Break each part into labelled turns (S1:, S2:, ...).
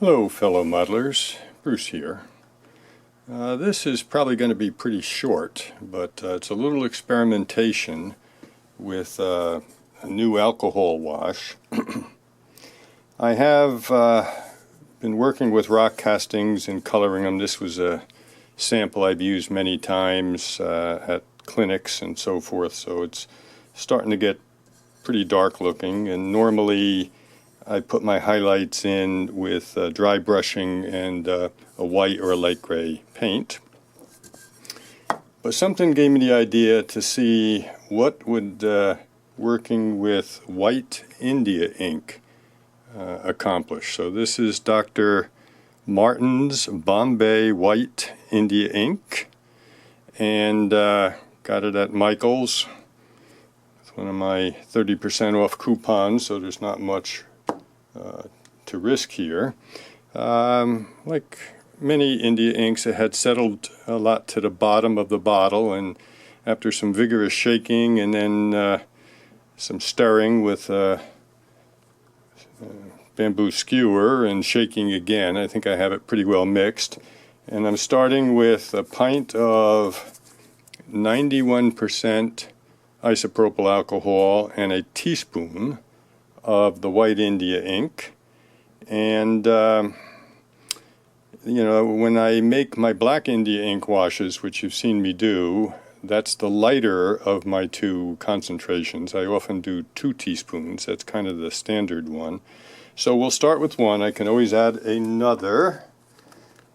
S1: Hello fellow modelers, Bruce here. This is probably going to be pretty short, but it's a little experimentation with a new alcohol wash. I have been working with rock castings and coloring them. This was a sample I've used many times at clinics and so forth, so it's starting to get pretty dark looking, and normally I put my highlights in with dry brushing and a white or a light gray paint. But something gave me the idea to see what would working with white India ink accomplish. So this is Dr. Martin's Bombay White India ink, and got it at Michael's. It's one of my 30% off coupons, so there's not much to risk here. Like many India inks, it had settled a lot to the bottom of the bottle, and after some vigorous shaking and then some stirring with a bamboo skewer and shaking again, I think I have it pretty well mixed. And I'm starting with a pint of 91% isopropyl alcohol and a teaspoon of the white India ink. And you know, when I make my black India ink washes, which you've seen me do, that's the lighter of my two concentrations. I often do 2 teaspoons. That's kind of the standard one. So we'll start with one. I can always add another,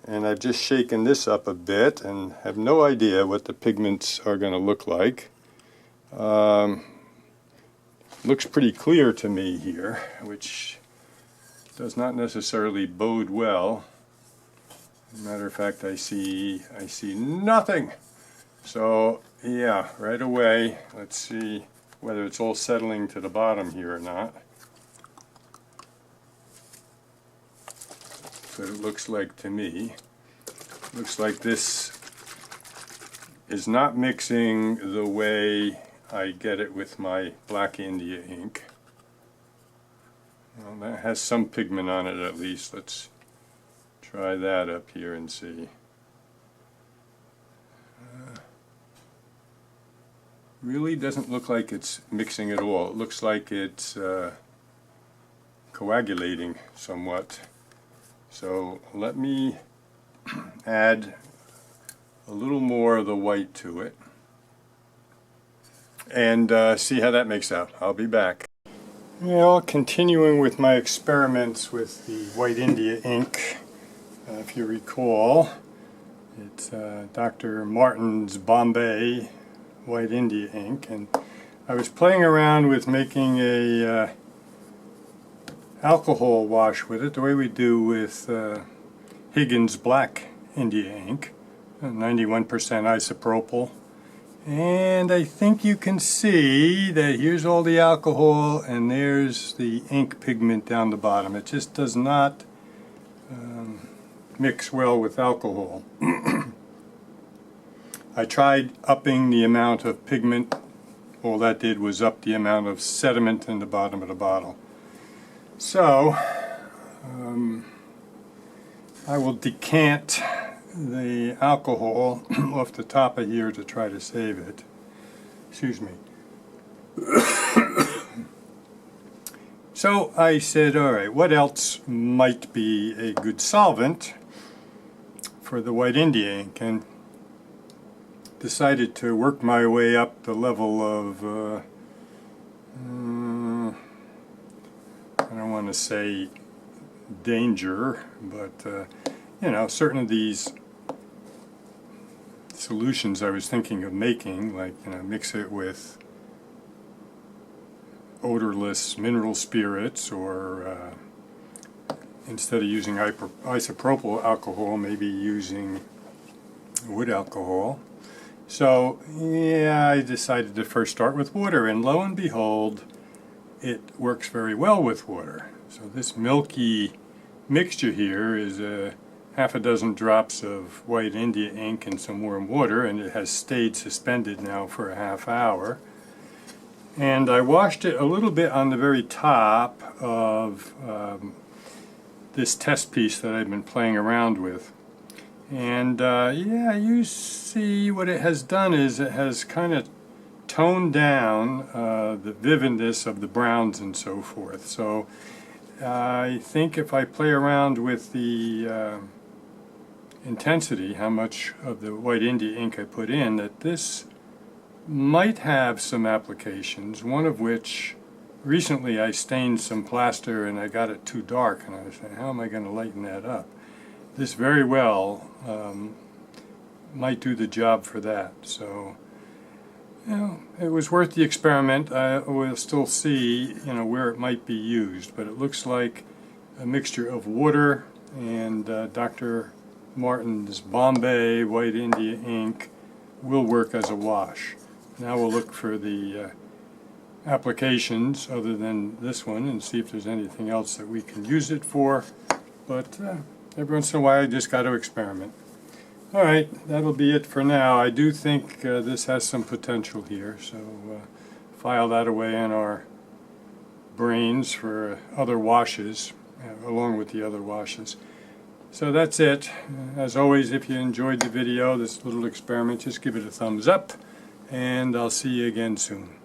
S1: and I've just shaken this up a bit and have no idea what the pigments are going to look like. Looks pretty clear to me here, which does not necessarily bode well. As a matter of fact, I see nothing. So yeah, right away, let's see whether it's all settling to the bottom here or not. So it looks like to me. Looks like this is not mixing the way I get it with my black India ink. Well, that has some pigment on it at least. Let's try that up here and see. Really doesn't look like it's mixing at all. It looks like it's coagulating somewhat. So let me add a little more of the white to it and see how that makes out. I'll be back. Well, continuing with my experiments with the white India ink, if you recall, it's Dr. Martin's Bombay White India ink, and I was playing around with making a alcohol wash with it, the way we do with Higgins Black India ink, 91% isopropyl. And I think you can see that here's all the alcohol and there's the ink pigment down the bottom. It just does not mix well with alcohol. I tried upping the amount of pigment. All that did was up the amount of sediment in the bottom of the bottle. So I will decant the alcohol off the top of here to try to save it. Excuse me. So I said, all right, what else might be a good solvent for the white India ink? And decided to work my way up the level of I don't want to say danger, but you know, certain of these solutions I was thinking of making, like, you know, mix it with odorless mineral spirits, or instead of using isopropyl alcohol, maybe using wood alcohol. So yeah, I decided to first start with water, and lo and behold, it works very well with water. So this milky mixture here is a half a dozen drops of white India ink and some warm water, and it has stayed suspended now for a half hour. And I washed it a little bit on the very top of this test piece that I've been playing around with. And yeah, you see what it has done is it has kind of toned down the vividness of the browns and so forth. So I think if I play around with the intensity, how much of the white India ink I put in, that this might have some applications, one of which recently I stained some plaster and I got it too dark, and I was saying, how am I going to lighten that up? This very well might do the job for that. So, you know, it was worth the experiment. I will still see, you know, where it might be used, but it looks like a mixture of water and Dr. Martin's Bombay White India ink will work as a wash. Now we'll look for the applications other than this one and see if there's anything else that we can use it for. But every once in a while, you just got to experiment. All right, that'll be it for now. I do think this has some potential here, so file that away in our brains for other washes, along with the other washes. So that's it. As always, if you enjoyed the video, this little experiment, just give it a thumbs up, and I'll see you again soon.